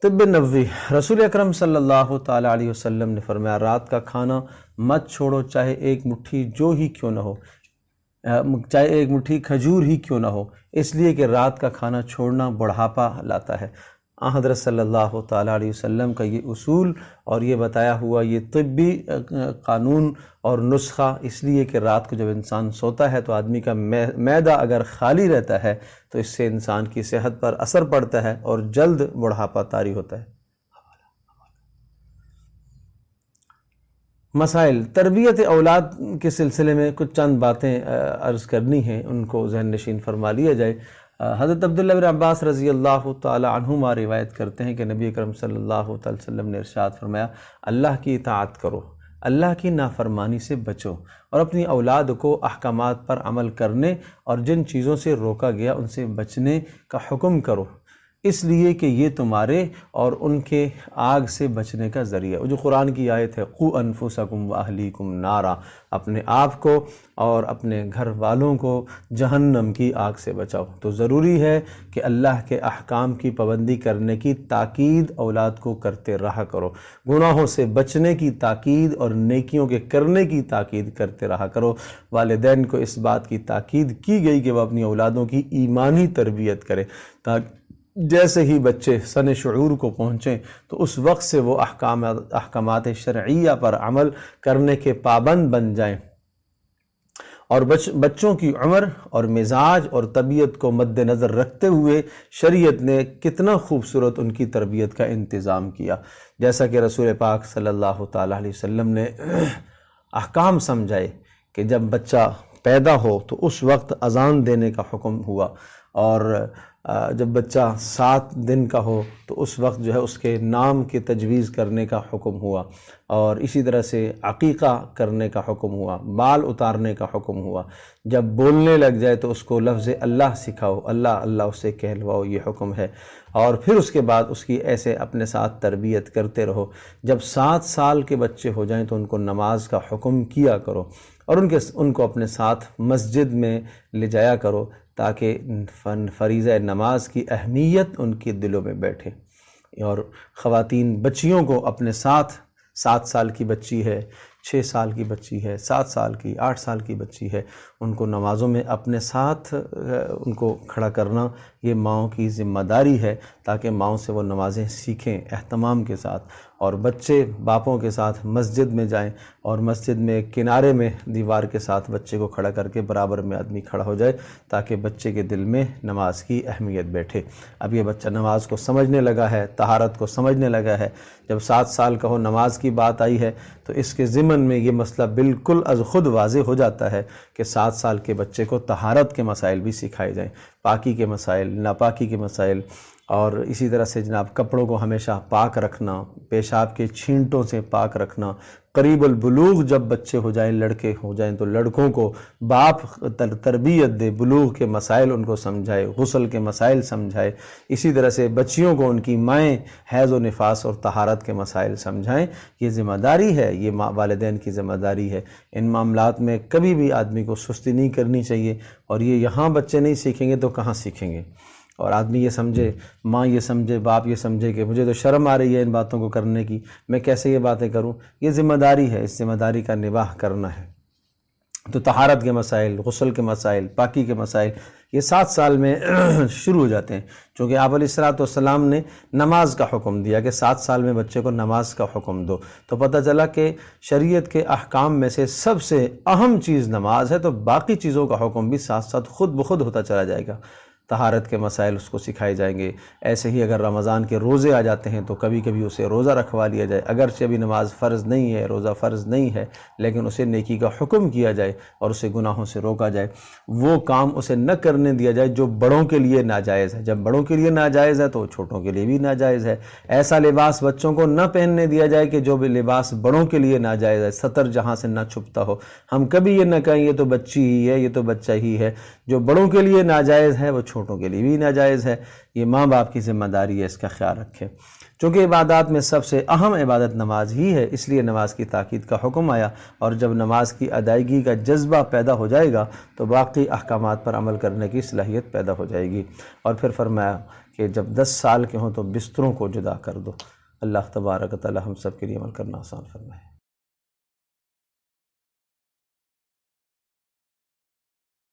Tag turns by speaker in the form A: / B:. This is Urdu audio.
A: طب نبوی رسول اکرم صلی اللہ تعالیٰ علیہ وسلم نے فرمایا رات کا کھانا مت چھوڑو، چاہے ایک مٹھی جو ہی کیوں نہ ہو، چاہے ایک مٹھی کھجور ہی کیوں نہ ہو، اس لیے کہ رات کا کھانا چھوڑنا بڑھاپا لاتا ہے۔ حضرت صلی اللہ تعالیٰ علیہ وسلم کا یہ اصول اور یہ بتایا ہوا یہ طبی قانون اور نسخہ اس لیے کہ رات کو جب انسان سوتا ہے تو آدمی کا معدہ اگر خالی رہتا ہے تو اس سے انسان کی صحت پر اثر پڑتا ہے اور جلد بڑھاپا طاری ہوتا ہے۔ مسائل تربیت اولاد کے سلسلے میں کچھ چند باتیں عرض کرنی ہیں، ان کو ذہن نشین فرما لیا جائے۔ حضرت عبداللہ بن عباس رضی اللہ تعالی عنہما روایت کرتے ہیں کہ نبی اکرم صلی اللہ تعالی وسلم نے ارشاد فرمایا، اللہ کی اطاعت کرو، اللہ کی نافرمانی سے بچو، اور اپنی اولاد کو احکامات پر عمل کرنے اور جن چیزوں سے روکا گیا ان سے بچنے کا حکم کرو، اس لیے کہ یہ تمہارے اور ان کے آگ سے بچنے کا ذریعہ۔ جو قرآن کی آیت ہے قُوا أَنفُسَكُمْ وَأَهْلِيكُمْ نَارًا، اپنے آپ کو اور اپنے گھر والوں کو جہنم کی آگ سے بچاؤ۔ تو ضروری ہے کہ اللہ کے احکام کی پابندی کرنے کی تاکید اولاد کو کرتے رہا کرو، گناہوں سے بچنے کی تاکید اور نیکیوں کے کرنے کی تاکید کرتے رہا کرو۔ والدین کو اس بات کی تاکید کی گئی کہ وہ اپنی اولادوں کی ایمانی تربیت کریں، تاکہ جیسے ہی بچے سن شعور کو پہنچیں تو اس وقت سے وہ احکامات شرعیہ پر عمل کرنے کے پابند بن جائیں، اور بچوں کی عمر اور مزاج اور طبیعت کو مد نظر رکھتے ہوئے شریعت نے کتنا خوبصورت ان کی تربیت کا انتظام کیا، جیسا کہ رسول پاک صلی اللہ تعالیٰ علیہ وسلم نے احکام سمجھائے کہ جب بچہ پیدا ہو تو اس وقت اذان دینے کا حکم ہوا، اور جب بچہ 7 دن کا ہو تو اس وقت جو ہے اس کے نام کی تجویز کرنے کا حکم ہوا، اور اسی طرح سے عقیقہ کرنے کا حکم ہوا، بال اتارنے کا حکم ہوا، جب بولنے لگ جائے تو اس کو لفظ اللہ سکھاؤ، اللہ اللہ اسے کہلواؤ، یہ حکم ہے، اور پھر اس کے بعد اس کی ایسے اپنے ساتھ تربیت کرتے رہو۔ جب 7 سال کے بچے ہو جائیں تو ان کو نماز کا حکم کیا کرو، اور ان کو اپنے ساتھ مسجد میں لے جایا کرو تاکہ فریضہ نماز کی اہمیت ان کے دلوں میں بیٹھے۔ اور خواتین بچیوں کو اپنے ساتھ 7 سال کی بچی ہے، 6 سال کی بچی ہے، 7 سال کی، 8 سال کی بچی ہے، ان کو نمازوں میں اپنے ساتھ ان کو کھڑا کرنا یہ ماؤں کی ذمہ داری ہے، تاکہ ماؤں سے وہ نمازیں سیکھیں اہتمام کے ساتھ، اور بچے باپوں کے ساتھ مسجد میں جائیں، اور مسجد میں کنارے میں دیوار کے ساتھ بچے کو کھڑا کر کے برابر میں آدمی کھڑا ہو جائے تاکہ بچے کے دل میں نماز کی اہمیت بیٹھے۔ اب یہ بچہ نماز کو سمجھنے لگا ہے، طہارت کو سمجھنے لگا ہے، جب 7 سال کا ہو نماز کی بات آئی ہے تو اس کے ضمن میں یہ مسئلہ بالکل از خود واضح ہو جاتا ہے کہ 7 سال کے بچے کو طہارت کے مسائل بھی سکھائے جائیں، پاکی کے مسائل، ناپاکی کے مسائل، اور اسی طرح سے جناب کپڑوں کو ہمیشہ پاک رکھنا، پیشاب کے چھینٹوں سے پاک رکھنا۔ قریب البلوغ جب بچے ہو جائیں، لڑکے ہو جائیں، تو لڑکوں کو باپ تربیت دے، بلوغ کے مسائل ان کو سمجھائے، غسل کے مسائل سمجھائے، اسی طرح سے بچیوں کو ان کی مائیں حیض و نفاس اور طہارت کے مسائل سمجھائیں۔ یہ ذمہ داری ہے، یہ والدین کی ذمہ داری ہے۔ ان معاملات میں کبھی بھی آدمی کو سستی نہیں کرنی چاہیے، اور یہ یہاں بچے نہیں سیکھیں گے تو کہاں سیکھیں گے؟ اور آدمی یہ سمجھے، ماں یہ سمجھے، باپ یہ سمجھے کہ مجھے تو شرم آ رہی ہے ان باتوں کو کرنے کی، میں کیسے یہ باتیں کروں؟ یہ ذمہ داری ہے، اس ذمہ داری کا نباہ کرنا ہے۔ تو طہارت کے مسائل، غسل کے مسائل، پاکی کے مسائل یہ 7 سال میں شروع ہو جاتے ہیں، چونکہ آپ علیہ السلام نے نماز کا حکم دیا کہ 7 سال میں بچے کو نماز کا حکم دو، تو پتہ چلا کہ شریعت کے احکام میں سے سب سے اہم چیز نماز ہے، تو باقی چیزوں کا حکم بھی ساتھ ساتھ خود بخود ہوتا چلا جائے گا۔ طہارت کے مسائل اس کو سکھائے جائیں گے۔ ایسے ہی اگر رمضان کے روزے آ جاتے ہیں تو کبھی کبھی اسے روزہ رکھوا لیا جائے، اگرچہ ابھی نماز فرض نہیں ہے، روزہ فرض نہیں ہے، لیکن اسے نیکی کا حکم کیا جائے اور اسے گناہوں سے روکا جائے۔ وہ کام اسے نہ کرنے دیا جائے جو بڑوں کے لیے ناجائز ہے، جب بڑوں کے لیے ناجائز ہے تو چھوٹوں کے لیے بھی ناجائز ہے۔ ایسا لباس بچوں کو نہ پہننے دیا جائے کہ جو بھی لباس بڑوں کے لیے ناجائز ہے، ستر جہاں سے نہ چھپتا ہو۔ ہم کبھی یہ نہ کہیں یہ تو بچی ہی ہے، یہ تو بچہ ہی ہے۔ جو بڑوں کے لیے ناجائز ہے وہ چھوٹوں کے لیے بھی ناجائز ہے۔ یہ ماں باپ کی ذمہ داری ہے، اس کا خیال رکھیں۔ چونکہ عبادات میں سب سے اہم عبادت نماز ہی ہے، اس لیے نماز کی تاکید کا حکم آیا، اور جب نماز کی ادائیگی کا جذبہ پیدا ہو جائے گا تو باقی احکامات پر عمل کرنے کی صلاحیت پیدا ہو جائے گی۔ اور پھر فرمایا کہ جب 10 سال کے ہوں تو بستروں کو جدا کر دو۔ اللہ تبارک و تعالی ہم سب کے لیے عمل کرنا آسان فرمائے۔